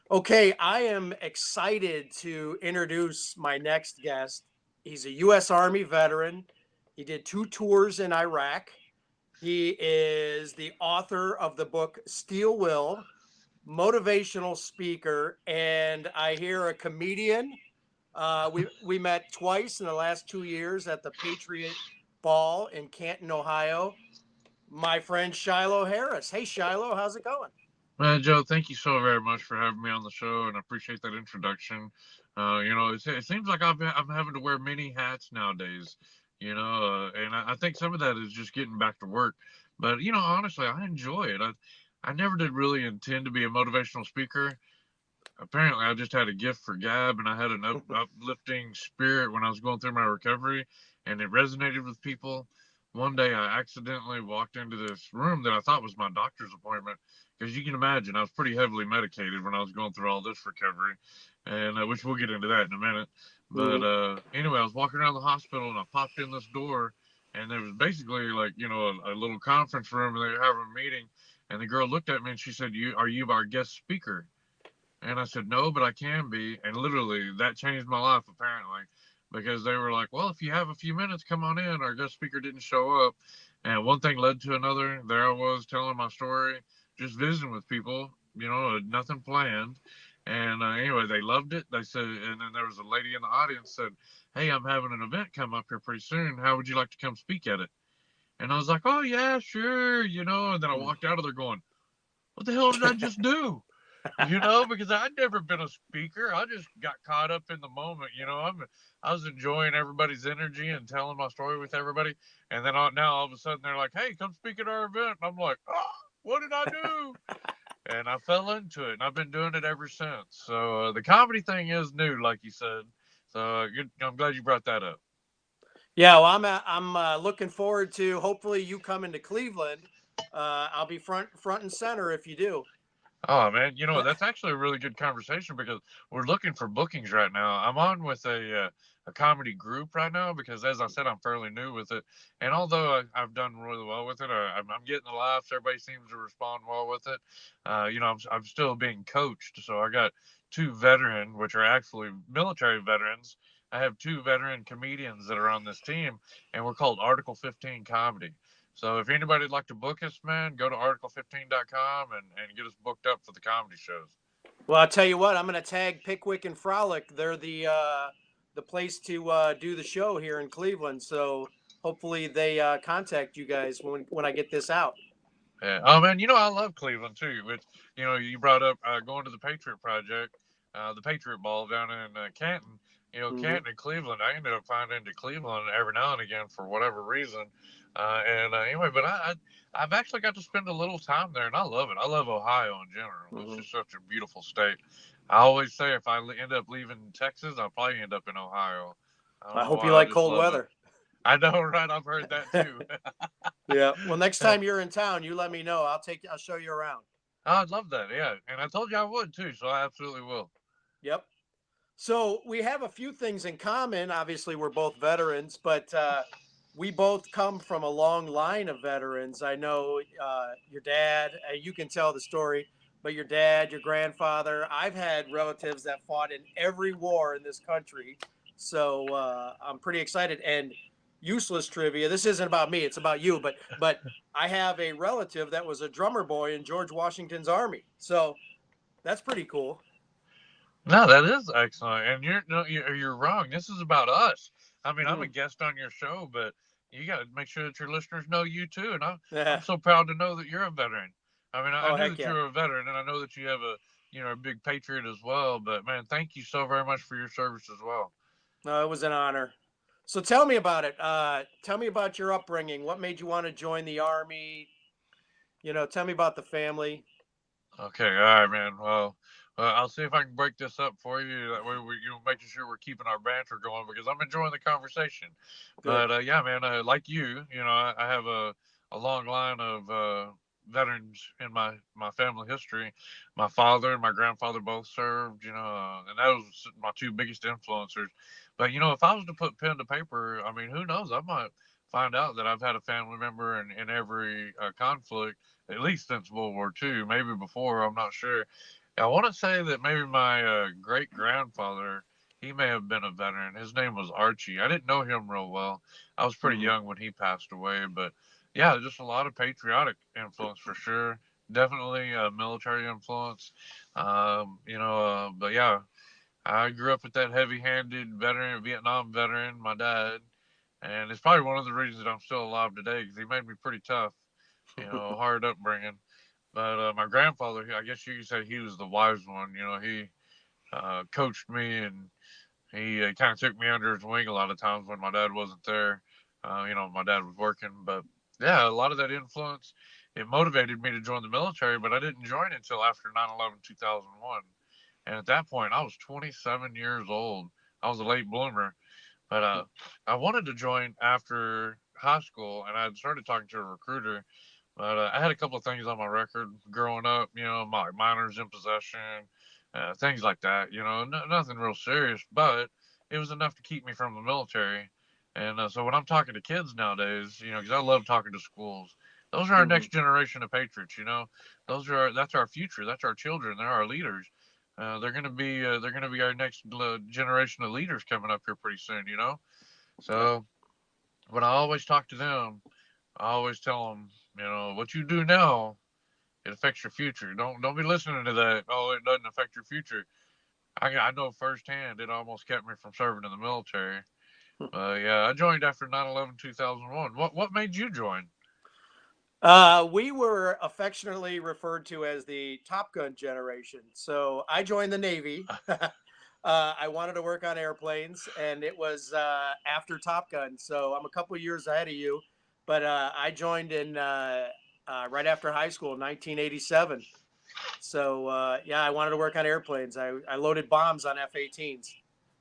Okay, I am excited to introduce my next guest. He's a U.S. Army veteran. He did 2 tours in Iraq. He is the author of the book Steel Will, motivational speaker, and I hear a comedian. We met twice in the last 2 years at the Patriot Ball in Canton, Ohio. My friend Shilo Harris. Hey, Shilo, how's it going? Joe, thank you so very much for having me on the show, and I appreciate that introduction. It seems like I'm having to wear many hats nowadays, and I think some of that is just getting back to work. But, honestly, I enjoy it. I never did really intend to be a motivational speaker. Apparently, I just had a gift for gab, and I had an uplifting spirit when I was going through my recovery, and it resonated with people. One day, I accidentally walked into this room that I thought was my doctor's appointment, because you can imagine I was pretty heavily medicated when I was going through all this recovery, and which we'll get into that in a minute. But Mhm. anyway, I was walking around the hospital, and I popped in this door, and there was basically like a little conference room, and they were having a meeting, and the girl looked at me and she said, "You are you our guest speaker?" And I said, no, but I can be. And literally, that changed my life, apparently, because they were like, well, if you have a few minutes, come on in. Our guest speaker didn't show up. And one thing led to another. There I was telling my story, just visiting with people, nothing planned. And anyway, they loved it. They said, and then there was a lady in the audience said, hey, I'm having an event come up here pretty soon. How would you like to come speak at it? And I was like, oh, yeah, sure, And then I walked out of there going, what the hell did I just do? Because I'd never been a speaker. I just got caught up in the moment. I was enjoying everybody's energy and telling my story with everybody. And then now all of a sudden they're like, "Hey, come speak at our event." And I'm like, "Oh, what did I do?" And I fell into it, and I've been doing it ever since. So the comedy thing is new, like you said. So I'm glad you brought that up. Yeah, well, I'm looking forward to hopefully you coming to Cleveland. I'll be front and center if you do. Oh man, that's actually a really good conversation because we're looking for bookings right now. I'm on with a comedy group right now because, as I said, I'm fairly new with it. And although I've done really well with it, I'm getting the laughs. Everybody seems to respond well with it. I'm still being coached, so I got two veteran, which are actually military veterans. I have two veteran comedians that are on this team, and we're called Article 15 Comedy. So if anybody'd like to book us, man, go to article15.com and get us booked up for the comedy shows. Well, I'll tell you what, I'm going to tag Pickwick and Frolic. They're the place to do the show here in Cleveland. So hopefully they contact you guys when I get this out. Yeah. Oh man, I love Cleveland too. Which you brought up going to the Patriot Project, the Patriot Ball down in Canton. Hmm. Canton and Cleveland. I ended up finding to Cleveland every now and again for whatever reason. And anyway, but I've actually got to spend a little time there, and I love it. I love Ohio in general. It's Hmm. just such a beautiful state. I always say if I end up leaving Texas, I'll probably end up in Ohio. I don't I know hope you why. I like just cold love it. weather. I know, right? I've heard that too. Yeah. Well, next time you're in town, you let me know. I'll show you around. I'd love that. Yeah, and I told you I would too, so I absolutely will. Yep. So we have a few things in common. Obviously, we're both veterans, but we both come from a long line of veterans. I know your dad, you can tell the story, but your dad, your grandfather, I've had relatives that fought in every war in this country. So I'm pretty excited. And useless trivia. This isn't about me, it's about you, but I have a relative that was a drummer boy in George Washington's army. So that's pretty cool. No, that is excellent, and you're no, you're wrong. This is about us. I mean, I'm a Mhm. guest on your show, but you got to make sure that your listeners know you too. And I'm Yeah. so proud to know that you're a veteran. I mean, I Oh, knew heck that yeah. you were a veteran, and I know that you have a big patriot as well. But man, thank you so very much for your service as well. No, it was an honor. So tell me about it. Tell me about your upbringing. What made you want to join the army? Tell me about the family. Okay, all right, man. Well, I'll see if I can break this up for you. That way, making sure we're keeping our banter going because I'm enjoying the conversation. Good. But yeah, man, like I have a long line of veterans in my family history. My father and my grandfather both served, and that was my two biggest influencers. But if I was to put pen to paper, I mean, who knows? I might find out that I've had a family member in every conflict at least since World War II, maybe before. I'm not sure. I want to say that maybe my great grandfather, he may have been a veteran. His name was Archie. I didn't know him real well. I was pretty Mhm. young when he passed away, but yeah, just a lot of patriotic influence for sure. Definitely military influence. But yeah, I grew up with that heavy-handed veteran, Vietnam veteran, my dad, and it's probably one of the reasons that I'm still alive today because he made me pretty tough. Hard upbringing. But my grandfather, I guess you could say he was the wise one. He coached me and he kind of took me under his wing a lot of times when my dad wasn't there. My dad was working, but yeah, a lot of that influence it motivated me to join the military. But I didn't join until after 9/11, 2001, and at that point I was 27 years old. I was a late bloomer, but I wanted to join after high school, and I had started talking to a recruiter, but I had a couple of things on my record growing up, my minors in possession, things like that. Nothing real serious, but it was enough to keep me from the military. And so when I'm talking to kids nowadays, because I love talking to schools, those are our Mhm. next generation of patriots. That's our future. That's our children. They're our leaders. They're gonna be our next generation of leaders coming up here pretty soon. Yep. So when I always talk to them, I always tell them, what you do now, it affects your future. Don't be listening to that. Oh, it doesn't affect your future. I know firsthand it almost kept me from serving in the military. Yeah, I joined after 9/11, 2001. What made you join? We were affectionately referred to as the Top Gun generation. So I joined the Navy. I wanted to work on airplanes, and it was after Top Gun. So I'm a couple of years ahead of you, but I joined in right after high school, 1987. So yeah, I wanted to work on airplanes. I loaded bombs on F-18s.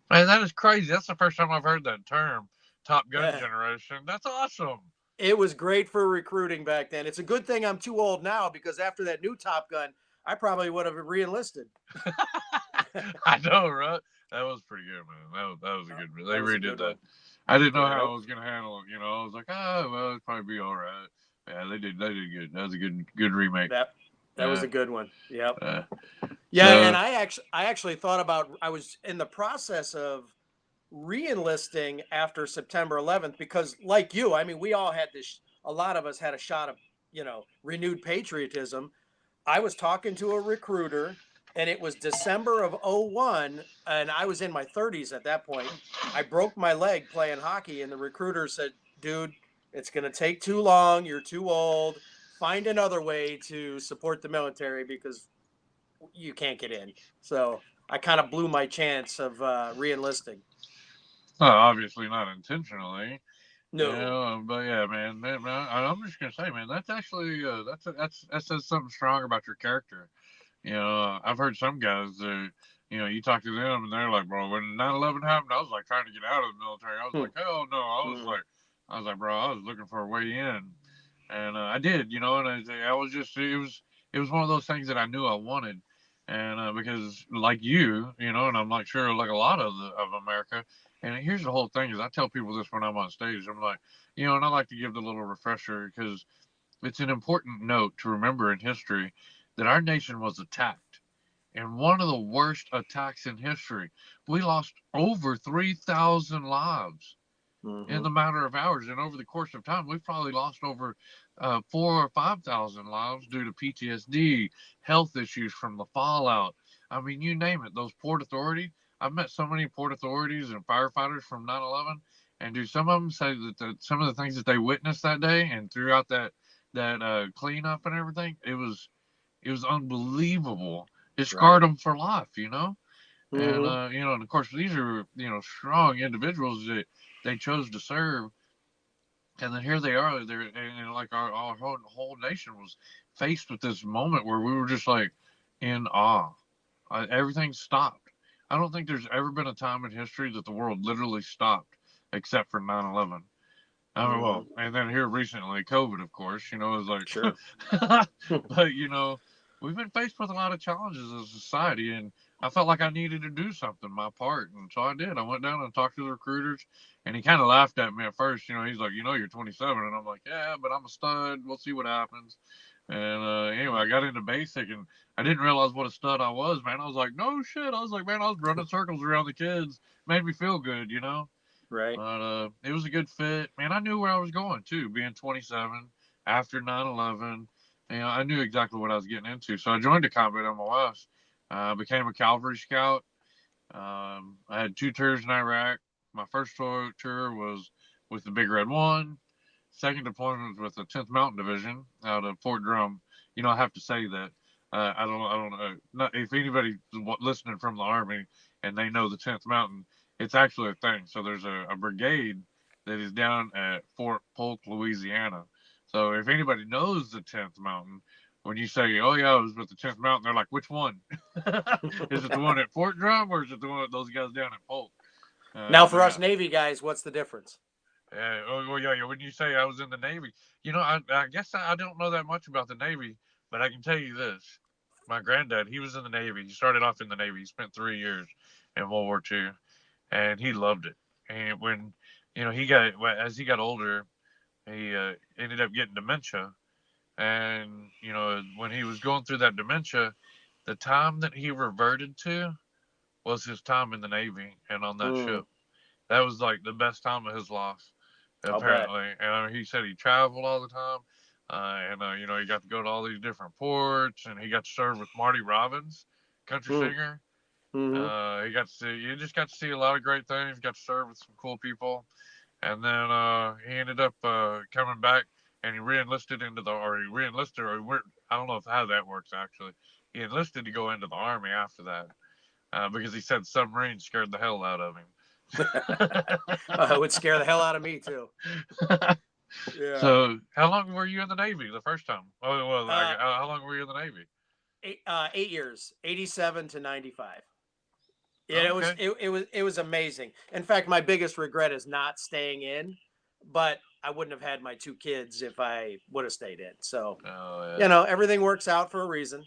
Man, that is crazy. That's the first time I've heard that term, Top Gun generation. That's awesome. It was great for recruiting back then. It's a good thing I'm too old now because after that new Top Gun, I probably would have re-enlisted. I know, right? That was pretty good, man. That was a good. They That was a redid good that. one. I didn't know Yeah, how I was gonna handle it. I was like, oh well, it'd probably be all right. Yeah, they did good. That was a good remake. that that was Uh, a good one. Yep. uh, Yeah, so and I actually thought about I was in the process of re-enlisting after September 11th because like you, I mean, we all had this a lot of us had a shot of, renewed patriotism. I was talking to a recruiter and it was December of '01 and I was in my 30s at that point. I broke my leg playing hockey and the recruiter said, "Dude, it's going to take too long. You're too old. Find another way to support the military because you can't get in." So I kind of blew my chance of re-enlisting. obviously not intentionally. No. But yeah, man, I'm just gonna say, man, that's actually that says something strong about your character. I've heard some guys, you talk to them and they're like, bro, when 9/11 happened, I was like trying to get out of the military. I was Hmm. like, hell no. Mhm. I was like, bro, I was looking for a way in, and I did, and I was just, it was one of those things that I knew I wanted, and because like and I'm like sure like a lot of America, and here's the whole thing is I tell people this when I'm on stage, I'm like, and I like to give the little refresher because it's an important note to remember in history that our nation was attacked. And one of the worst attacks in history. We lost over 3,000 lives in Mhm. the matter of hours. And over the course of time, we've probably lost over 4 or 5,000 lives due to PTSD, health issues from the fallout. I mean, you name it. Those Port Authority, I've met so many Port Authorities and firefighters from 9/11, and do some of them say that some of the things that they witnessed that day and throughout that cleanup and everything, it was unbelievable. It scarred Right. them for life. And Mhm. and of course these are strong individuals that they chose to serve, and then here they are. They're and like our whole nation was faced with this moment where we were just like in awe. Everything stopped. I don't think there's ever been a time in history that the world literally stopped except for 9/11. I mean, well, Mhm. and then here recently, COVID, of course, is Sure. like, but we've been faced with a lot of challenges as a society, and I felt like I needed to do something, my part, and so I did. I went down and talked to the recruiters, and he kind of laughed at me at first. He's like, you're 27, and I'm like, yeah, but I'm a stud. We'll see what happens. And anyway, I got into basic, and I didn't realize what a stud I was, man. I was like, no shit. I was like, man, I was running circles around the kids. Made me feel good, you know. Right. But it was a good fit, man. I knew where I was going too, being 27 after 9/11. You know, I knew exactly what I was getting into. So I joined the combat MOS, became a cavalry scout. I had 2 tours in Iraq. My first tour was with the Big Red One. Second deployment was with the 10th Mountain Division out of Fort Drum. You know, I have to say that. I don't know. Not, if anybody's listening from the Army and they know the 10th Mountain, it's actually a thing. So there's a brigade that is down at Fort Polk, Louisiana. So if anybody knows the 10th Mountain, when you say, "Oh yeah, I was with the 10th Mountain," they're like, "Which one? Is it the one at Fort Drum or is it the one with those guys down at Polk?" Now, But for us yeah, Navy guys, what's the difference? well, yeah, yeah. When you say I was in the Navy, you know, I guess I don't know that much about the Navy, but I can tell you this: my granddad, he was in the Navy. He started off in the Navy. He spent 3 years in World War II, and he loved it. And when you know as he got older, he ended up getting dementia. And you know, when he was going through that dementia, the time that he reverted to was his time in the Navy and on that Mm, ship. That was like the best time of his life, I'll bet. apparently. And he said he traveled all the time, and you know he got to go to all these different ports, and he got to serve with Marty Robbins, country Mm, singer. hmm He got to see, you just got to see a lot of great things. Got to serve with some cool people, and then he ended up coming back, and he reenlisted into the, or he reenlisted, or I don't know if how that works actually. He enlisted to go into the army after that because he said submarines scared the hell out of him. it would scare the hell out of me too. Yeah. So, how long were you in the Navy the first time? Oh, well, Uh, how long were you in the Navy? 8 years, 87 to 95. Yeah, Oh, okay. it was amazing. In fact, my biggest regret is not staying in, but I wouldn't have had my 2 kids if I would have stayed in. So, Oh, yeah. everything works out for a reason.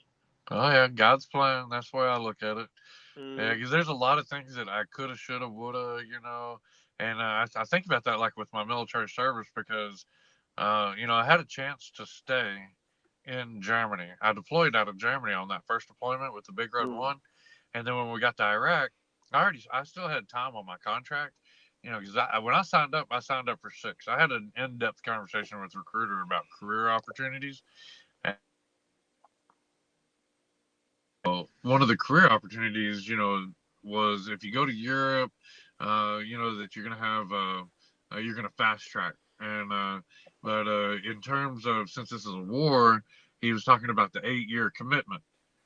Oh, yeah. God's plan. That's the way I look at it. Yeah, Mm, because there's a lot of things that I coulda, shoulda, woulda, you know. And I think about that like with my military service because, you know, I had a chance to stay in Germany. I deployed out of Germany on that first deployment with the Big Red mm, One. And then when we got to Iraq, I still had time on my contract, you know, because when I signed up for 6. I had an in-depth conversation with a recruiter about career opportunities. And one of the career opportunities, you know, was if you go to Europe, you know, that you're gonna have, you're gonna fast track. And but in terms of since this is a war, he was talking about the 8-year commitment.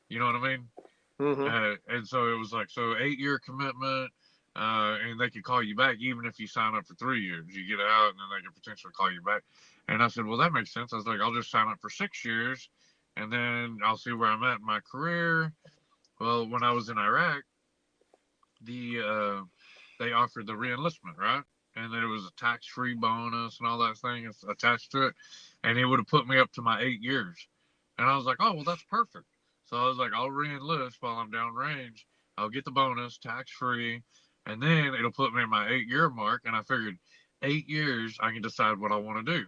You know what I mean? hmm And so it was like, so 8-year commitment, and they could call you back even if you sign up for 3 years. You get out, and then they could potentially call you back. And I said, well, that makes sense. I was like, I'll just sign up for 6 years, and then I'll see where I'm at in my career. Well, when I was in Iraq, they offered the reenlistment, right? And there was a tax-free bonus and all that thing attached to it, and it would have put me up to my 8 years. And I was like, oh well, that's perfect. So I was like, I'll reenlist while I'm downrange. I'll get the bonus tax-free, and then it'll put me in my 8-year mark. And I figured 8 years, I can decide what I want to do.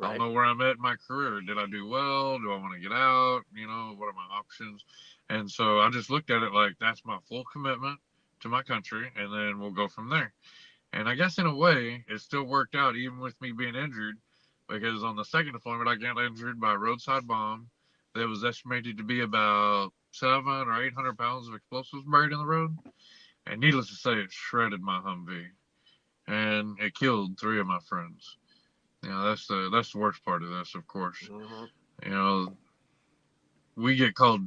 I'll right. know where I'm at in my career. Did I do well? Do I want to get out? You know, what are my options? And so I just looked at it like that's my full commitment to my country, and then we'll go from there. And I guess in a way, it still worked out, even with me being injured, because on the second deployment, I got injured by a roadside bomb that was estimated to be about 700 or 800 pounds of explosives buried in the road. And needless to say, it shredded my Humvee, and it killed 3 of my friends. You know, that's the worst part of this, of course. hmm You know, we get called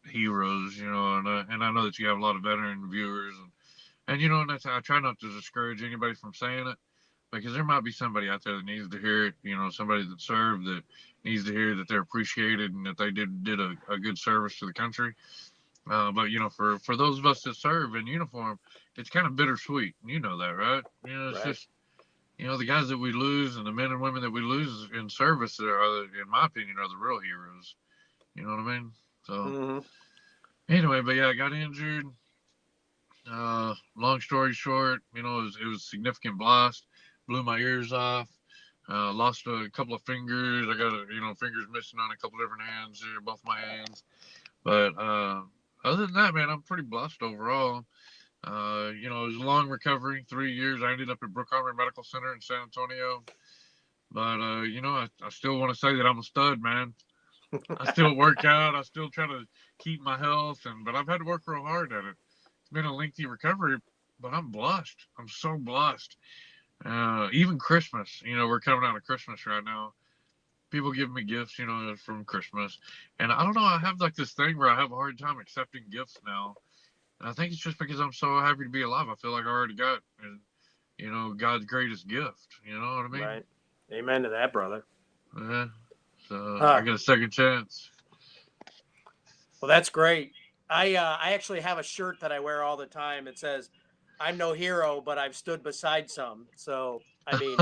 heroes, you know, and I know that you have a lot of veteran viewers, and you know, and that's, I try not to discourage anybody from saying it because there might be somebody out there that needs to hear it. You know, somebody that served that needs to hear that they're appreciated and that they did a good service to the country. But you know, for those of us that serve in uniform, it's kind of bittersweet. You know that, right? You know, it's Right. just you know the guys that we lose and the men and women that we lose in service are, in my opinion, are the real heroes. You know what I mean? So hmm anyway, but yeah, I got injured. Long story short, you know, it was a significant blast, blew my ears off. Lost a couple of fingers. I got fingers missing on a couple different hands, both my hands. But other than that, man, I'm pretty blessed overall. It was a long recovery, 3 years. I ended up at Brook Armory Medical Center in San Antonio. But I still want to say that I'm a stud, man. I still work out. I still try to keep my health, but I've had to work real hard at it. It's been a lengthy recovery, but I'm blessed. I'm so blessed. Even Christmas, we're coming out of Christmas right now. People give me gifts, from Christmas, and I don't know. I have like this thing where I have a hard time accepting gifts now, and I think it's just because I'm so happy to be alive. I feel like I already got, God's greatest gift. You know what I mean? Right. Amen to that, brother. Yeah. So I Huh. get a second chance. Well, that's great. I actually have a shirt that I wear all the time. It says, "I'm no hero, but I've stood beside some." So, I mean,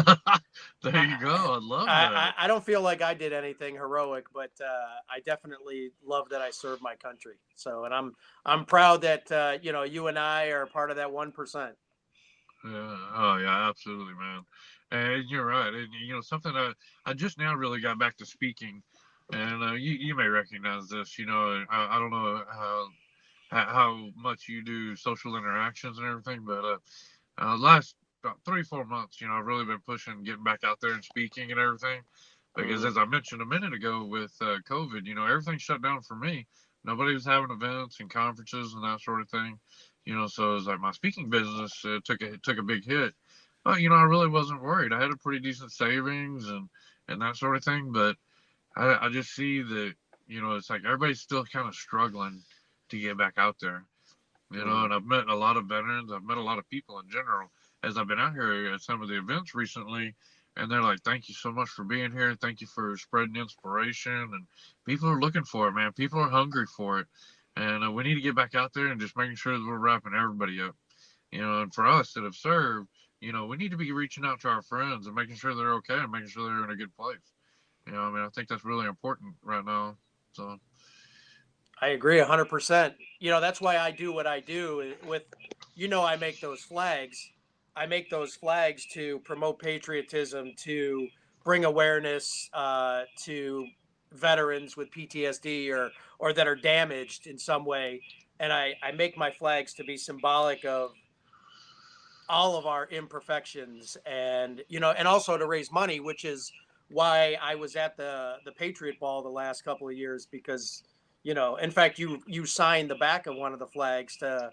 There you I, go. I love I that. I don't feel like I did anything heroic, but I definitely love that I served my country. So, and I'm proud that you and I are part of that 1%. Yeah. Oh yeah, absolutely, man. And you're right. And something I just now really got back to speaking, and you may recognize this. I don't know how much you do social interactions and everything, but last about 3 4 months, I've really been pushing getting back out there and speaking and everything, because Mm-hmm. as I mentioned a minute ago with COVID, everything shut down for me. Nobody was having events and conferences and that sort of thing. So it was like my speaking business took a big hit. But I really wasn't worried. I had a pretty decent savings and that sort of thing. But I just see that it's like everybody's still kind of struggling to get back out there. Mm-hmm. And I've met a lot of veterans. I've met a lot of people in general as I've been out here at some of the events recently, and they're like, "Thank you so much for being here. Thank you for spreading inspiration." And people are looking for it, man. People are hungry for it, and we need to get back out there and just making sure that we're wrapping everybody up. And for us that have served, we need to be reaching out to our friends and making sure they're okay and making sure they're in a good place. I mean, I think that's really important right now. So, I agree 100%. That's why I do what I do with, I make those flags. I make those flags to promote patriotism, to bring awareness to veterans with PTSD or that are damaged in some way. And I make my flags to be symbolic of all of our imperfections and also to raise money, which is why I was at the Patriot Ball the last couple of years because in fact you signed the back of one of the flags to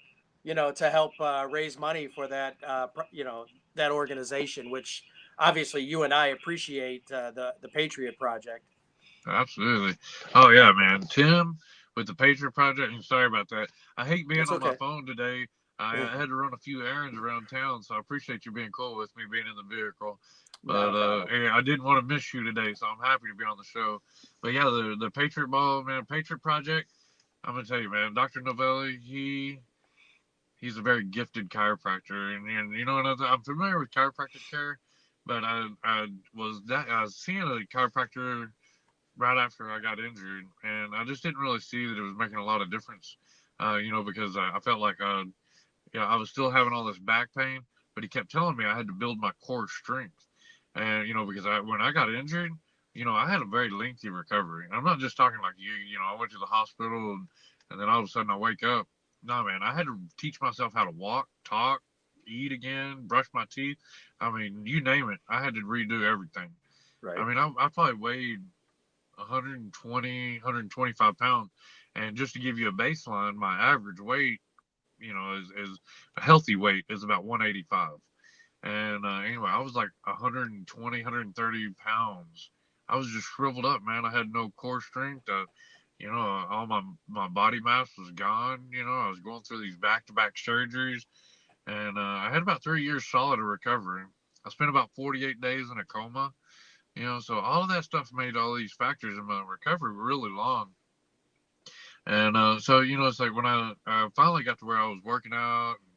help raise money for that organization, which obviously you and I appreciate the Patriot Project. absolutely. Oh yeah, man. Tim with the Patriot Project. And sorry about that. I hate being That's on my okay. phone today. I had to run a few errands around town, so I appreciate you being cool with me being in the vehicle. Not But a problem. I didn't want to miss you today, so I'm happy to be on the show. But yeah, the Patriot Ball, man, Patriot Project. I'm gonna tell you, man, Dr. Novelli, he's a very gifted chiropractor, and I'm familiar with chiropractic care, but I was seeing a chiropractor right after I got injured, and I just didn't really see that it was making a lot of difference. Because I felt like I was still having all this back pain, but he kept telling me I had to build my core strength, and because when I got injured, I had a very lengthy recovery. And I'm not just talking like you. I went to the hospital and then all of a sudden I wake up. No, man, I had to teach myself how to walk, talk, eat again, brush my teeth. I mean, you name it, I had to redo everything. I Right. mean, I probably weighed 120, 125 pounds. And just to give you a baseline, my average weight, is a healthy weight is about 185. And anyway, I was like 120, 130 pounds. I was just shriveled up, man. I had no core strength. All my body mass was gone. I was going through these back to back surgeries. And I had about 3 years solid of recovery. I spent about 48 days in a coma. So all of that stuff made all these factors in my recovery really long. And so, it's like when I finally got to where I was working out and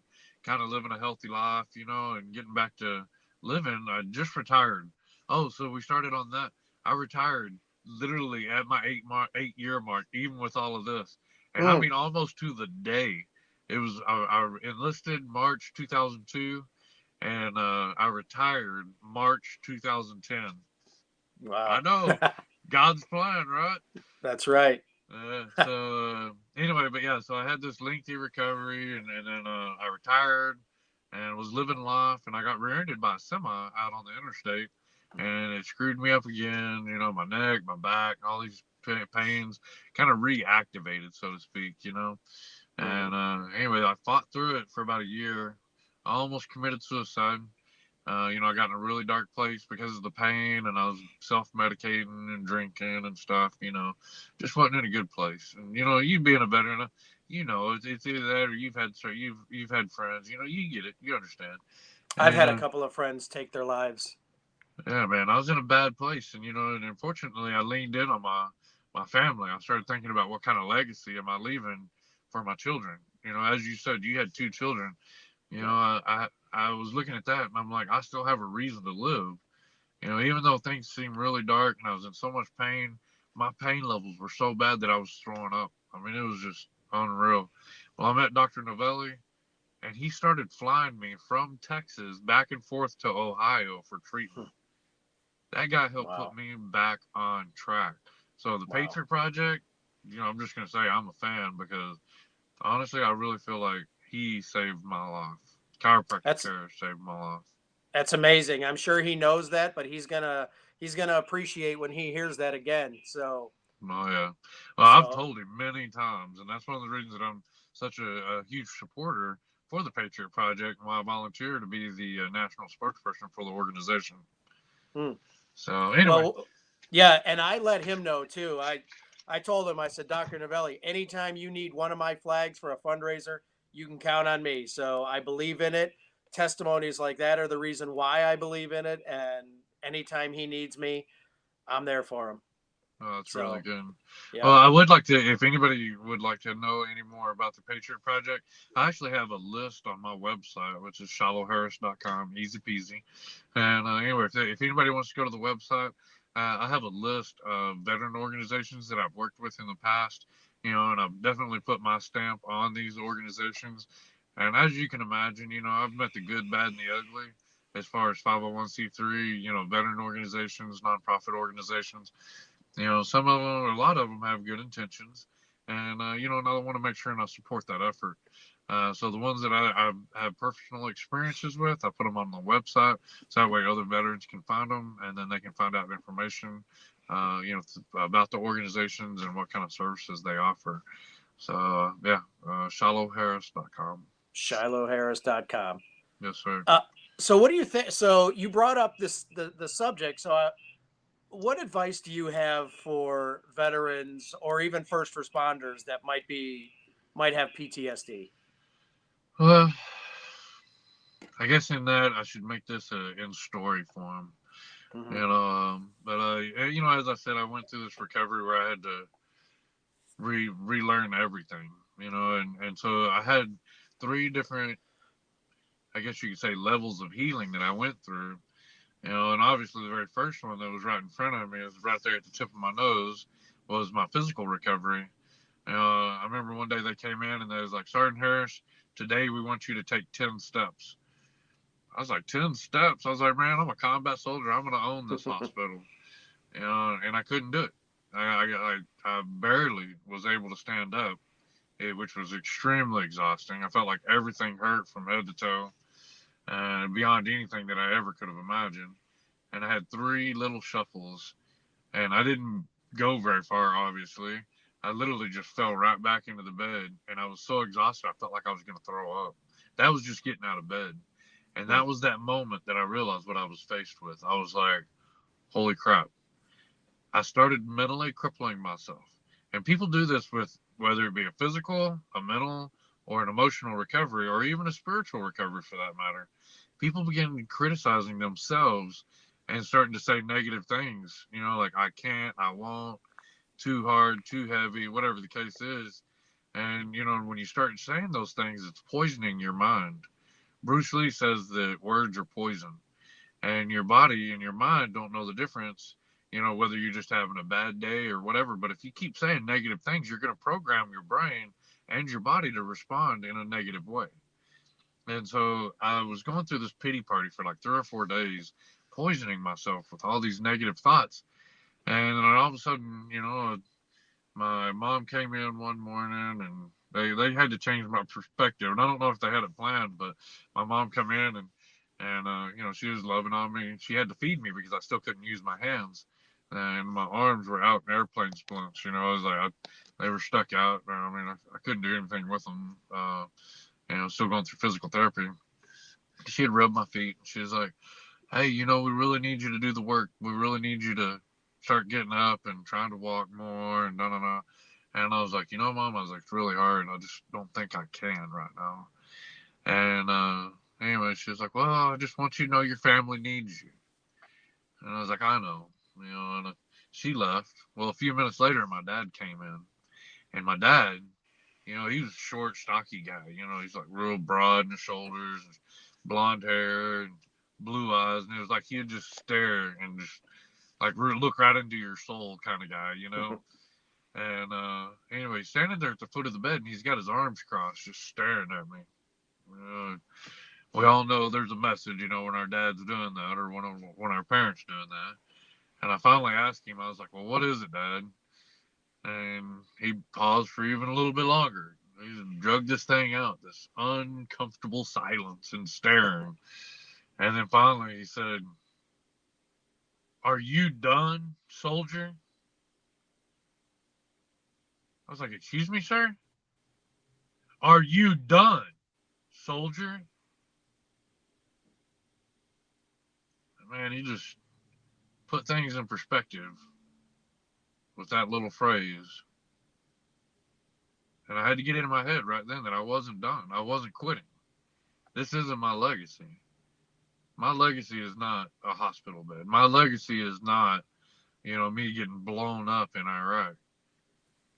kind of living a healthy life, and getting back to living, I just retired. Oh, so we started on that. I retired literally at my 8 year mark, even with all of this. And I Mm. mean, almost to the day. I enlisted March 2002, and I retired March 2010. I Wow. know. God's plan, right? That's right. Anyway, but yeah, so I had this lengthy recovery, and then I retired and was living life, and I got rear-ended by a semi out on the interstate, and it screwed me up again. You know, my neck, my back, all these pains kind of reactivated, so to speak. You know, Hmm. and anyway, I fought through it for about a year. I almost committed suicide. You know, I got in a really dark place because of the pain, and I was self-medicating and drinking and stuff. You know, just wasn't in a good place. And you know, you being a veteran, you know, it's either that or you've had friends. You know, you get it, you understand. I've And had a couple of friends take their lives. yeah, man, I was in a bad place, and you know, and unfortunately, I leaned in on my family. I started thinking about what kind of legacy am I leaving for my children. You know, as you said, you had two children. You know, Yeah. I was looking at that, and I'm like, I still have a reason to live. You know, even though things seemed really dark and I was in so much pain, my pain levels were so bad that I was throwing up. I mean, it was just unreal. Well, I met Dr. Novelli, and he started flying me from Texas back and forth to Ohio for Hmm. treatment. That guy helped put Wow. me back on track. So the Wow. Patriot Project, you know, I'm just gonna say I'm a fan because honestly, I really feel like he saved my life. Chiropractic That's care saved my life. that's amazing. I'm sure he knows that, but he's gonna appreciate when he hears that again. So Oh yeah. Well, I've so told him many times, and that's one of the reasons that I'm such a huge supporter for the Patriot Project and why I volunteer to be the national spokesperson for the organization. hmm. So anyway, Well, yeah, and I let him know too. I told him, I said, Dr. Novelli, anytime you need one of my flags for a fundraiser, you can count on me. So I believe in it. Testimonies like that are the reason why I believe in it. And anytime he needs me, I'm there for him. that's really So good. Well, yeah. I would like to, if anybody would like to know any more about the Patriot Project, I actually have a list on my website, which is shiloharris.com, easy peasy. And anyway, if anybody wants to go to the website, I have a list of veteran organizations that I've worked with in the past, you know, and I've definitely put my stamp on these organizations. And as you can imagine, you know, I've met the good, bad, and the ugly as far as 501c3, you know, veteran organizations, nonprofit organizations. You know, some of them, or a lot of them, have good intentions, and you know, and I want to make sure and I support that effort. So the ones that I have personal experiences with, I put them on the website, so that way other veterans can find them, and then they can find out information, you know, about the organizations and what kind of services they offer. So yeah, shilohharris.com. ShilohHarris.com. Yes, sir. Uh, so what do you think? So you brought up the subject. So what advice do you have for veterans or even first responders that might have PTSD? Well, I guess in that I should make this in story form. Hmm. You know, but you know, as I said, I went through this recovery where I had to relearn everything. You know, and so I had three different, I guess you could say, levels of healing that I went through. You know, and obviously the very first one that was right in front of me, was right there at the tip of my nose, was my physical recovery. You know, I remember one day they came in and they was like, Sergeant Harris, today we want you to take 10 steps. I was like, 10 steps. I was like, man, I'm a combat soldier. I'm gonna own this hospital. You know, and I couldn't do it. I barely was able to stand up, which was extremely exhausting. I felt like everything hurt from head to toe, and beyond anything that I ever could have imagined. And I had three little shuffles, and I didn't go very far, obviously. I literally just fell right back into the bed, and I was so exhausted, I felt like I was going to throw up. That was just getting out of bed. And that was that moment that I realized what I was faced with. I was like, holy crap. I started mentally crippling myself. And people do this with whether it be a physical, a mental, or an emotional recovery, or even a spiritual recovery for that matter. People begin criticizing themselves and starting to say negative things, you know, like I can't, I won't, too hard, too heavy, whatever the case is. And, you know, when you start saying those things, it's poisoning your mind. Bruce Lee says that words are poison, and your body and your mind don't know the difference, you know, whether you're just having a bad day or whatever. But if you keep saying negative things, you're going to program your brain and your body to respond in a negative way. And so I was going through this pity party for like 3 or 4 days, poisoning myself with all these negative thoughts. And then all of a sudden, my mom came in one morning and they had to change my perspective. And I don't know if they had it planned, but my mom come in and she was loving on me. She had to feed me because I still couldn't use my hands. And my arms were out in airplane splints. I was like, they were stuck out. I mean, I couldn't do anything with them. Still going through physical therapy. She had rubbed my feet. She was like, hey, we really need you to do the work. We really need you to start getting up and trying to walk more and da da da. And I was like, Mom, I was like, it's really hard. I just don't think I can right now. And anyway, she was like, well, I just want you to know your family needs you. And I was like, I know, and she left. Well, a few minutes later, my dad came in. And my dad, he was a short, stocky guy. He's like real broad in the shoulders, blonde hair, and blue eyes. And it was like he'd just stare and just like look right into your soul kind of guy. And anyway, standing there at the foot of the bed, and he's got his arms crossed, just staring at me. We all know there's a message, when our dad's doing that, or when our parents doing that. And I finally asked him, I was like, well, what is it, Dad? And he paused for even a little bit longer. He drugged this thing out, this uncomfortable silence and staring. And then finally he said, are you done, soldier? I was like, excuse me, sir? Are you done, soldier? Man, he just put things in perspective with that little phrase. And I had to get it in my head right then that I wasn't done. I wasn't quitting. This isn't my legacy. My legacy is not a hospital bed. My legacy is not, me getting blown up in Iraq.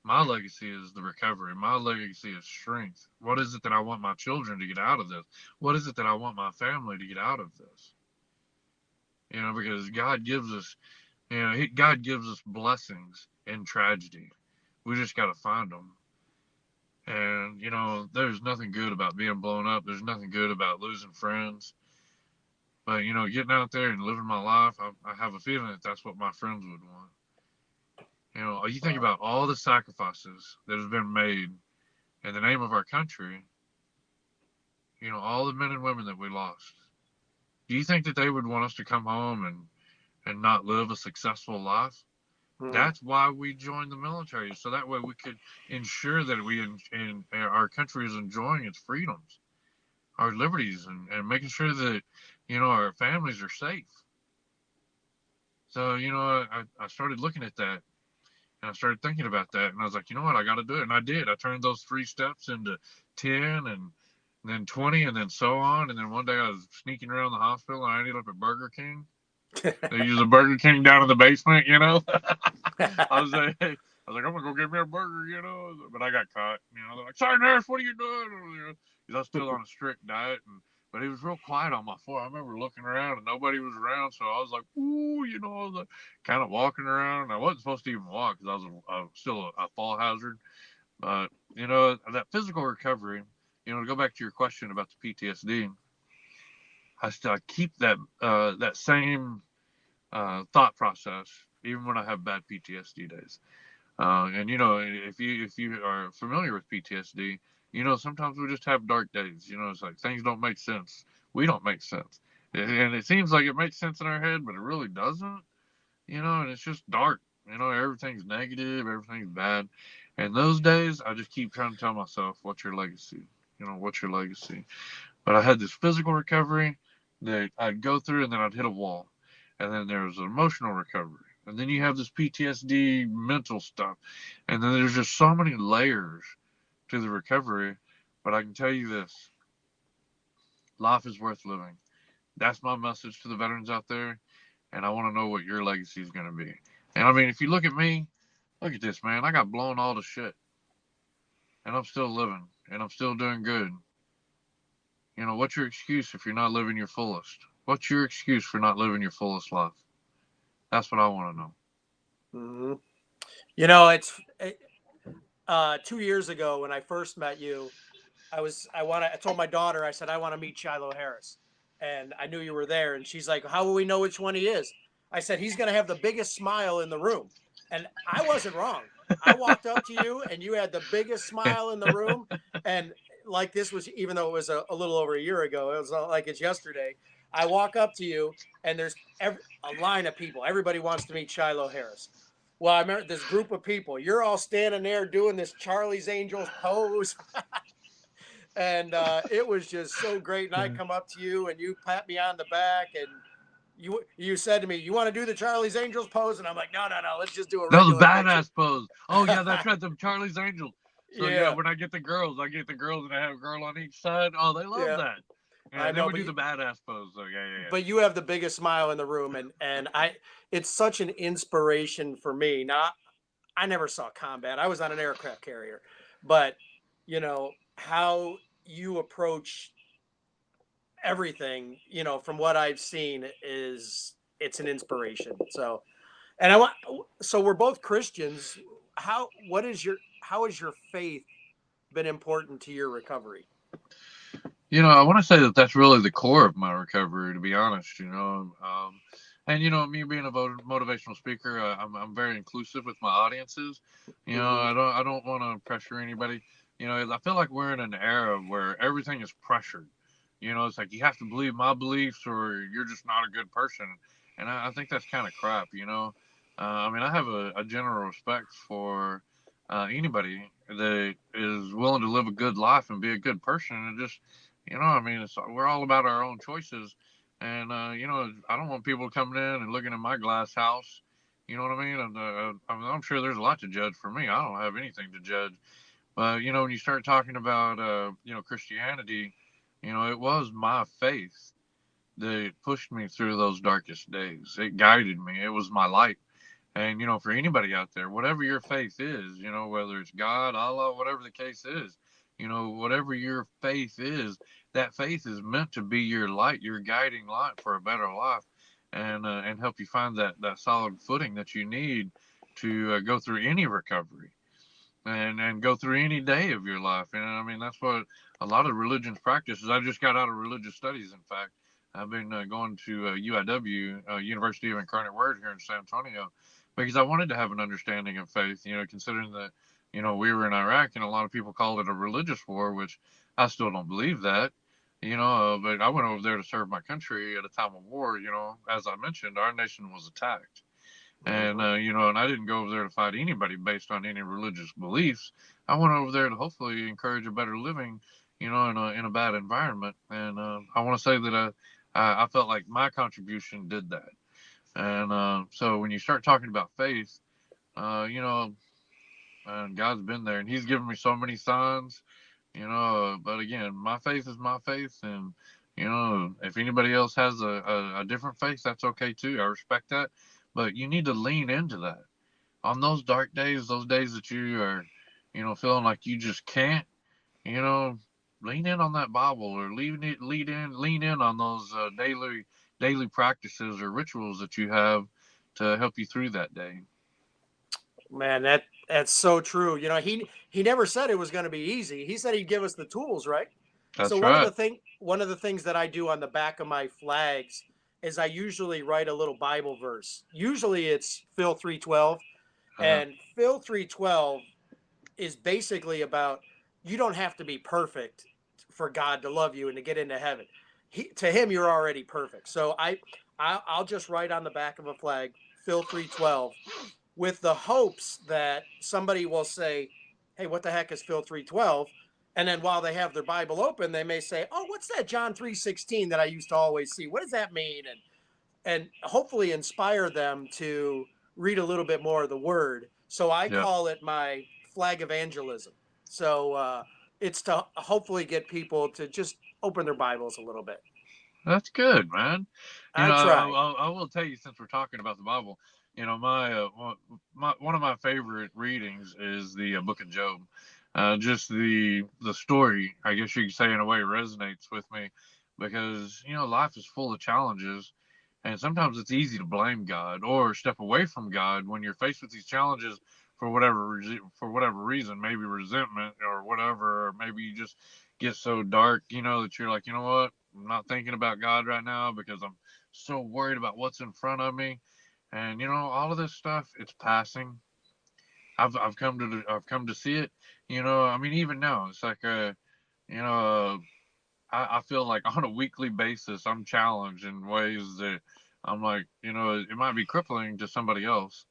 My legacy is the recovery. My legacy is strength. What is it that I want my children to get out of this? What is it that I want my family to get out of this? Because God gives us, God gives us blessings in tragedy. We just got to find them. And, there's nothing good about being blown up. There's nothing good about losing friends. But, getting out there and living my life, I have a feeling that that's what my friends would want. You think about all the sacrifices that have been made in the name of our country, all the men and women that we lost. Do you think that they would want us to come home and not live a successful life? Mm-hmm. That's why we joined the military, so that way we could ensure that our country is enjoying its freedoms, our liberties, and making sure that, our families are safe. So, I started looking at that, and I started thinking about that, and I was like, you know what, I got to do it. And I did. I turned those 3 steps into 10 and then 20 and then so on. And then one day I was sneaking around the hospital and I ended up at Burger King. They use a Burger King down in the basement, I was like, I'm going to go get me a burger, but I got caught. They're like, sorry, nurse, what are you doing? Because I was still on a strict diet. But it was real quiet on my floor. I remember looking around and nobody was around. So I was like, ooh, I was like, kind of walking around. And I wasn't supposed to even walk because I was still a fall hazard. But, that physical recovery, to go back to your question about the PTSD, I keep that same thought process even when I have bad PTSD days. And if you are familiar with PTSD, sometimes we just have dark days. It's like things don't make sense. We don't make sense, and it seems like it makes sense in our head, but it really doesn't. And it's just dark. Everything's negative, everything's bad. And those days, I just keep trying to tell myself, "What's your legacy? What's your legacy?" But I had this physical recovery that I'd go through, and then I'd hit a wall, and then there was an emotional recovery. And then you have this PTSD mental stuff. And then there's just so many layers to the recovery. But I can tell you this, life is worth living. That's my message to the veterans out there. And I want to know what your legacy is going to be. And I mean, if you look at me, look at this, man. I got blown all to shit. And I'm still living. And I'm still doing good. What's your excuse if you're not living your fullest? What's your excuse for not living your fullest life? That's what I want to know. Mm-hmm. It's 2 years ago when I first met you. I told my daughter, I said, I want to meet Shilo Harris. and I knew you were there. And she's like, "How will we know which one he is?" I said, "He's going to have the biggest smile in the room." And I wasn't wrong. I walked up to you, and you had the biggest smile in the room. And like this was, even though it was a little over a year ago, it was like it's yesterday. I walk up to you, and there's a line of people. Everybody wants to meet Shilo Harris. Well, I remember this group of people. You're all standing there doing this Charlie's Angels pose, and it was just so great. And I come up to you, and you pat me on the back, and you said to me, "You want to do the Charlie's Angels pose?" And I'm like, "No, no, no. Let's just do a That was regular picture." badass pose. Oh yeah, that's right. The Charlie's Angels. So yeah, Yeah, when I get the girls, and I have a girl on each side. Oh, they love yeah. that. Yeah, I then know, we do the badass pose. So yeah. but you have the biggest smile in the room, and it's such an inspiration for me. Now, I never saw combat. I was on an aircraft carrier, but how you approach everything, from what I've seen, is it's an inspiration. So, and I want, so we're both Christians. How has your faith been important to your recovery? I want to say that that's really the core of my recovery, to be honest. And me being a motivational speaker, I'm very inclusive with my audiences. Mm-hmm. I don't want to pressure anybody. I feel like we're in an era where everything is pressured. It's like you have to believe my beliefs or you're just not a good person, and I think that's kind of crap. I mean, I have a general respect for anybody that is willing to live a good life and be a good person, and just I mean, we're all about our own choices. And, I don't want people coming in and looking at my glass house. You know what I mean? And, I'm sure there's a lot to judge for me. I don't have anything to judge. But, when you start talking about, Christianity, it was my faith that pushed me through those darkest days. It guided me. It was my light. And, for anybody out there, whatever your faith is, whether it's God, Allah, whatever the case is, whatever your faith is, that faith is meant to be your light, your guiding light for a better life, and help you find that solid footing that you need to go through any recovery and go through any day of your life. And I mean, that's what a lot of religions practices. I just got out of religious studies, in fact. I've been going to UIW, University of Incarnate Word here in San Antonio, because I wanted to have an understanding of faith, considering that, we were in Iraq and a lot of people called it a religious war, which I still don't believe that, but I went over there to serve my country at a time of war. As I mentioned, our nation was attacked. And, Mm-hmm. and I didn't go over there to fight anybody based on any religious beliefs. I went over there to hopefully encourage a better living, in a bad environment. And I want to say that I felt like my contribution did that. And so when you start talking about faith, and God's been there and He's given me so many signs, but again, my faith is my faith. And, if anybody else has a different faith, that's okay too. I respect that. But you need to lean into that on those dark days, those days that you are, feeling like you just can't, you know, lean in on that Bible or lean in on those daily practices or rituals that you have to help you through that day. Man, that's so true. He never said it was going to be easy. He said he'd give us the tools, right? So That's right. one of the things that I do on the back of my flags is I usually write a little Bible verse. Usually it's Phil 3:12, Uh, and Phil 3:12 is basically about you don't have to be perfect for God to love you and to get into heaven. To him you're already perfect. So I'll just write on the back of a flag Phil 3:12 with the hopes that somebody will say, "Hey, what the heck is Phil 3:12?" And then while they have their Bible open, they may say, "Oh, what's that John 3:16 that I used to always see? What does that mean?" And hopefully inspire them to read a little bit more of the word. So I yeah, call it my flag evangelism. So it's to hopefully get people to just open their Bibles a little bit. that's good, man. I try. I will tell you, since we're talking about the Bible, one of my favorite readings is the Book of Job. Just the story, I guess you could say, in a way, resonates with me because life is full of challenges, and sometimes it's easy to blame God or step away from God when you're faced with these challenges for whatever reason, maybe resentment or whatever, or maybe you just get so dark, that you're like, you know what? not thinking about God right now because I'm so worried about what's in front of me. And all of this stuff, it's passing. I've come to see it. I mean, even now, it's like you know, I feel like on a weekly basis, I'm challenged in ways that I'm like, it might be crippling to somebody else,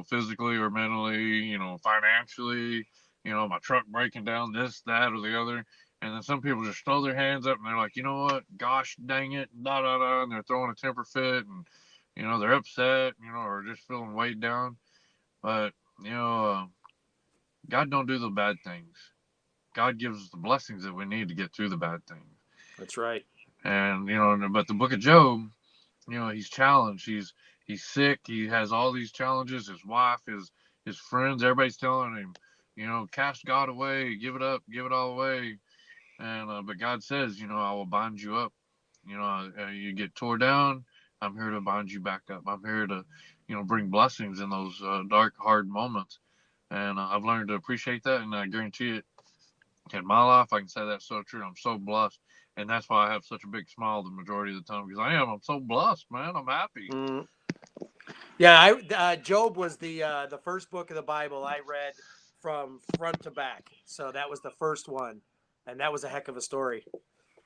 physically or mentally, financially, my truck breaking down, this, that, or the other. And then some people just throw their hands up and they're like, you know what, gosh dang it, da da da, and they're throwing a temper fit and, they're upset, or just feeling weighed down. But, you know, uh, God don't do the bad things. God gives us the blessings that we need to get through the bad things. That's right. And but the book of Job, he's challenged. He's sick. He has all these challenges. His wife, his friends, everybody's telling him, cast God away, give it up, give it all away. And but God says, I will bind you up. You get tore down. I'm here to bind you back up. I'm here to, bring blessings in those dark, hard moments. And I've learned to appreciate that. And I guarantee it, in my life, I can say that's so true. I'm so blessed, and that's why I have such a big smile the majority of the time because I am. I'm so blessed, man. I'm happy. Mm. Yeah, Job was the first book of the Bible I read from front to back. So that was the first one, and that was a heck of a story.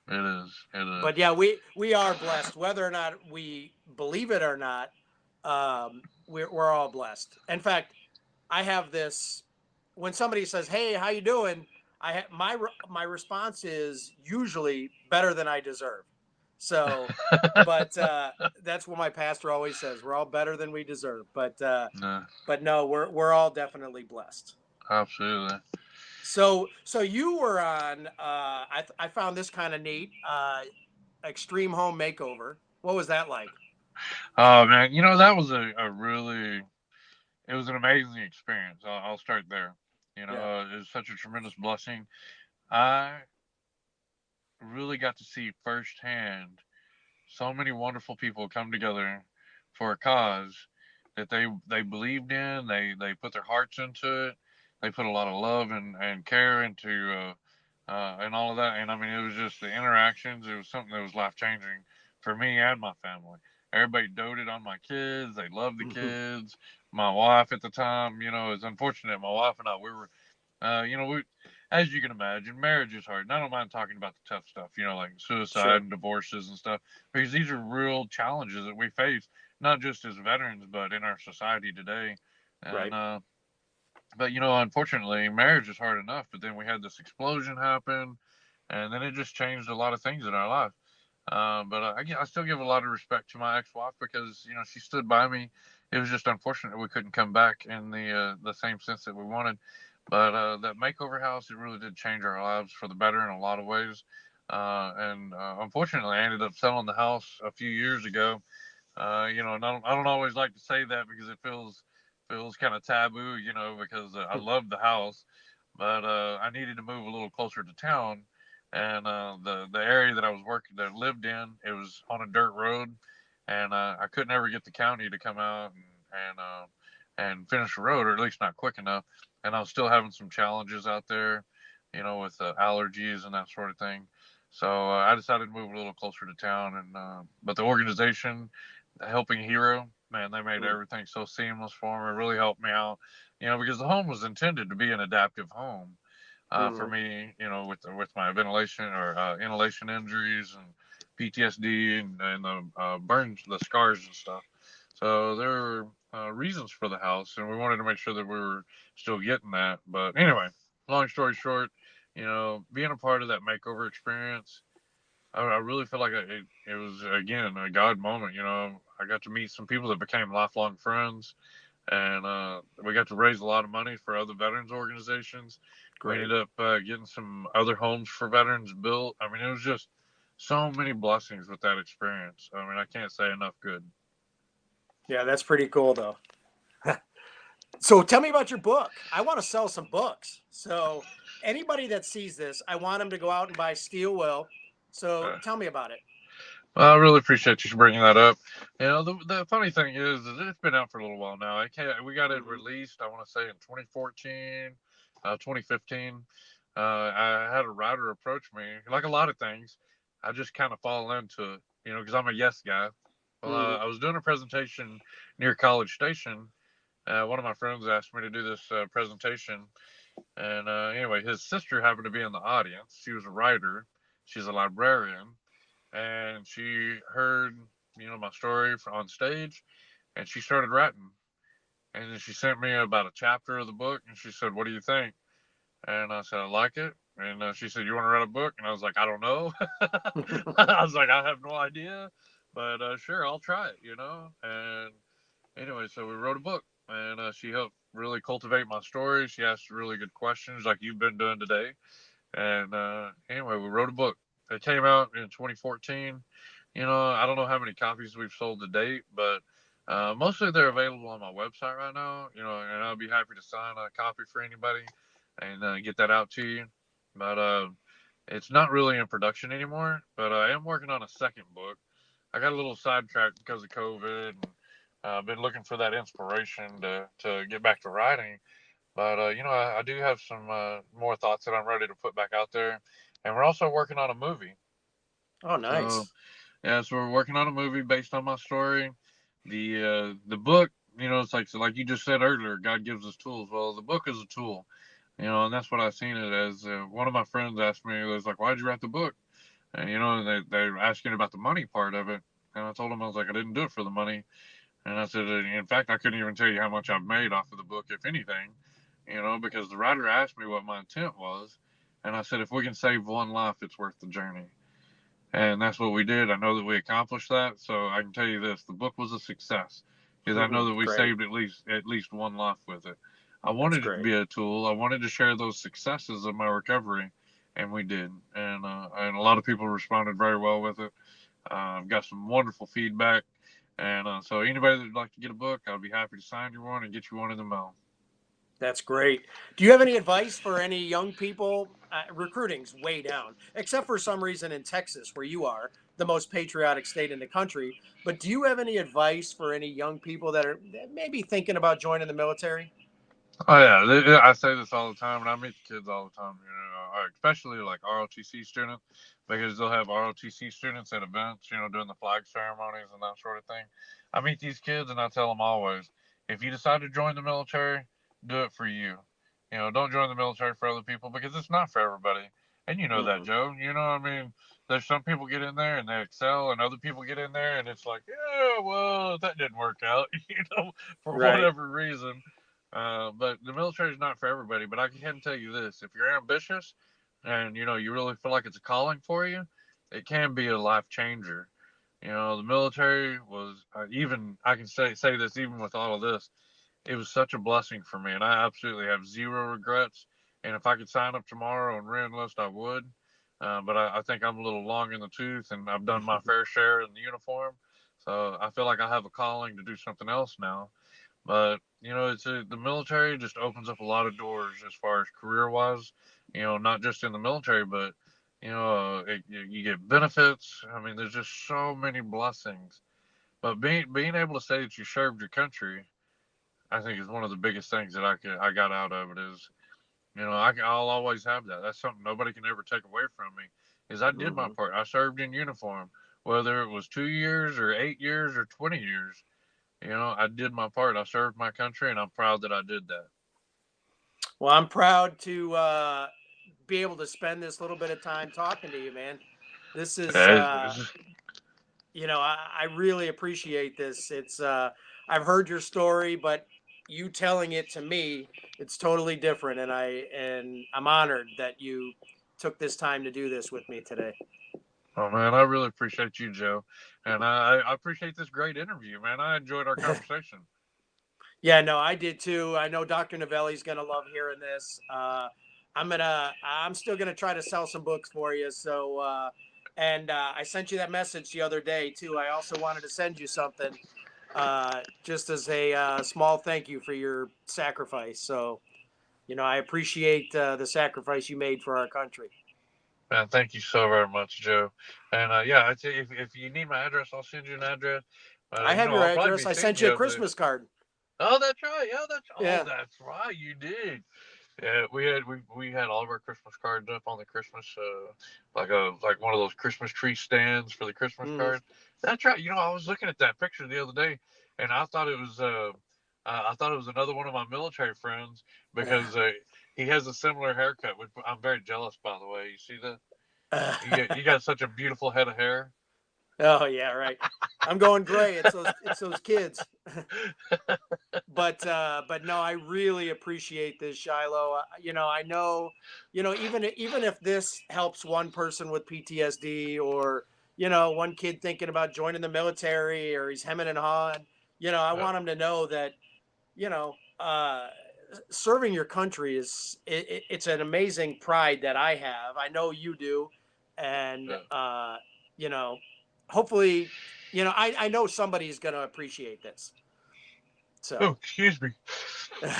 It is. It is. But yeah, we are blessed, whether or not we believe it or not. We're all blessed. In fact, I have this when somebody says, "Hey, how you doing?" My response is usually better than I deserve. So, but that's what my pastor always says. We're all better than we deserve. No, But no, we're all definitely blessed. absolutely. So you were on. I found this kind of neat. Extreme Home Makeover. What was that like? Oh man, that was a really it was an amazing experience. I'll start there. Yeah. It was such a tremendous blessing. I really got to see firsthand so many wonderful people come together for a cause that they believed in. They put their hearts into it. They put a lot of love and care into and all of that. And I mean, it was just the interactions. It was something that was life changing for me and my family. Everybody doted on my kids. They loved the kids. My wife at the time, it's unfortunate. My wife and I, we, as you can imagine, marriage is hard. And I don't mind talking about the tough stuff, like suicide Sure. and divorces and stuff, because these are real challenges that we face, not just as veterans, but in our society today. And, Right. but unfortunately, marriage is hard enough. But then we had this explosion happen, and then it just changed a lot of things in our life. I still give a lot of respect to my ex-wife because she stood by me. It was just unfortunate we couldn't come back in the same sense that we wanted. But that makeover house, it really did change our lives for the better in a lot of ways. And unfortunately, I ended up selling the house a few years ago. And I don't always like to say that because it feels kind of taboo, because I love the house, but I needed to move a little closer to town, and the area that I was working that lived in, it was on a dirt road, and I couldn't ever get the county to come out and finish the road, or at least not quick enough, and I was still having some challenges out there, with allergies and that sort of thing. So I decided to move a little closer to town, and but the organization, Helping Hero, man, they made everything so seamless for me. It really helped me out, because the home was intended to be an adaptive home for Mm-hmm. me, with my ventilation or inhalation injuries and PTSD and the burns, the scars and stuff. So there were reasons for the house, and we wanted to make sure that we were still getting that. But anyway, long story short, being a part of that makeover experience, I really feel like it was again a God moment. I got to meet some people that became lifelong friends, and we got to raise a lot of money for other veterans organizations. We Great. ended up getting some other homes for veterans built. I mean, it was just so many blessings with that experience. I mean, I can't say enough good. Yeah, that's pretty cool though. So tell me about your book. I want to sell some books. So anybody that sees this, I want them to go out and buy Steel Will. So Uh, tell me about it. well, I really appreciate you bringing that up. The funny thing is it's been out for a little while now. We got it Mm-hmm. released, I want to say, in 2014, 2015. I had a writer approach me, like a lot of things. I just kind of fall into it, because I'm a yes guy. Well, Hmm. I was doing a presentation near College Station. One of my friends asked me to do this presentation, and anyway, his sister happened to be in the audience. She was a writer. She's a librarian, and she heard my story on stage, and she started writing. And then she sent me about a chapter of the book, and she said, "What do you think?" And I said, "I like it." And she said, "You want to write a book?" And I was like, "I don't know." I was like, "I have no idea, but sure, I'll try it." And anyway, so we wrote a book, and she helped really cultivate my story. She asked really good questions, like you've been doing today. And anyway, we wrote a book. It came out in 2014. I don't know how many copies we've sold to date, but mostly they're available on my website right now. And I'll be happy to sign a copy for anybody and get that out to you. But it's not really in production anymore. But I am working on a second book. I got a little sidetracked because of COVID, and I've been looking for that inspiration to get back to writing. But I do have some more thoughts that I'm ready to put back out there, and we're also working on a movie. Oh, So nice. yeah, so we're working on a movie based on my story. The book, it's like, so like you just said earlier, God gives us tools. Well, the book is a tool, and that's what I've seen it as. One of my friends asked me, "It was like, why'd you write the book?" And they were asking about the money part of it, and I told them I was like, I didn't do it for the money. And I said, in fact, I couldn't even tell you how much I've made off of the book, if anything, because the writer asked me what my intent was. And I said, if we can save one life, it's worth the journey. And that's what we did. I know that we accomplished that. So I can tell you this: the book was a success because I know that we Great. saved at least one life with it. I That's wanted it to great. be a tool. I wanted to share those successes of my recovery, and we did. And a lot of people responded very well with it. Got some wonderful feedback. And so anybody that'd like to get a book, I'll be happy to sign you one and get you one in the mail. That's great. Do you have any advice for any young people? Recruiting's way down, except for some reason in Texas, where you are, the most patriotic state in the country. But do you have any advice for any young people that are maybe thinking about joining the military? Oh yeah, I say this all the time, and I meet the kids all the time. Especially like ROTC students, because they'll have ROTC students at events, doing the flag ceremonies and that sort of thing. I meet these kids, and I tell them always, if you decide to join the military, do it for you. Don't join the military for other people because it's not for everybody. And you know that, Hmm. Joe. I mean, there's some people get in there and they excel, and other people get in there and it's like, yeah, well, that didn't work out, for Right. whatever reason. But the military is not for everybody. But I can tell you this: if you're ambitious and you really feel like it's a calling for you, it can be a life changer. The military was even I can say this even with all of this, it was such a blessing for me, and I absolutely have zero regrets. And if I could sign up tomorrow and re-enlist, I would. But I think I'm a little long in the tooth, and I've done my fair share in the uniform. So I feel like I have a calling to do something else now. But the military just opens up a lot of doors as far as career wise. Not just in the military, but you get benefits. I mean, there's just so many blessings. But being able to say that you served your country, I think is one of the biggest things that I got out of it. Is I'll always have that. That's something nobody can ever take away from me. Is I did my Hmm. part. I served in uniform, whether it was 2 years or 8 years or 20 years. I did my part. I served my country, and I'm proud that I did that. Well, I'm proud to be able to spend this little bit of time talking to you, man. This is Yeah, I really appreciate this. It's I've heard your story, but you telling it to me, it's totally different, and I'm honored that you took this time to do this with me today. oh man, I really appreciate you, Joe, and I appreciate this great interview, man. I enjoyed our conversation. Yeah, no, I did too. I know Dr. Novelli's gonna love hearing this. I'm still gonna try to sell some books for you. So, and I sent you that message the other day too. I also wanted to send you something, just as a small thank you for your sacrifice. So, I appreciate the sacrifice you made for our country. Man, thank you so very much, Joe. And yeah, I tell you, if you need my address, I'll send you an address. I have your I'll probably address. be I seeing sent you you a over there. Christmas card. Oh, that's right. Yeah, Yeah. that's right. You did. Yeah, we had all of our Christmas cards up on the Christmas like one of those Christmas tree stands for the Christmas Hmm. card. That's right. I was looking at that picture the other day, and I thought it was another one of my military friends because he has a similar haircut. Which I'm very jealous, by the way. You see that? You got such a beautiful head of hair. Oh yeah, right. I'm going gray. It's those kids. But no, I really appreciate this, Shiloh. I know, even if this helps one person with PTSD, or one kid thinking about joining the military, or he's hemming and hawing, I Uh, want him to know that you know serving your country it's an amazing pride that I have. I know you do, and uh, you know hopefully, I know somebody's going to appreciate this. oh, So excuse me.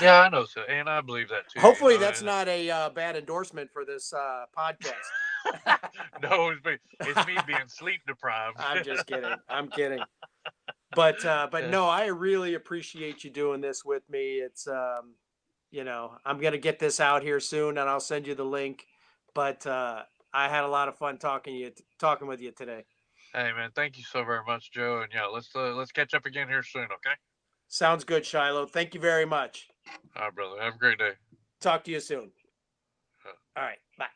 Yeah, I know, so, and I believe that too. hopefully that's And not a bad endorsement for this podcast. no, it's me being sleep deprived. I'm just kidding. I'm kidding. But Yeah. no, I really appreciate you doing this with me. It's I'm gonna get this out here soon, and I'll send you the link. But I had a lot of fun talking with you today. Hey man, thank you so very much, Joe. And yeah, let's catch up again here soon, okay? Sounds good, Shiloh. Thank you very much. All right, brother. Have a great day. Talk to you soon. Uh, All right. Bye.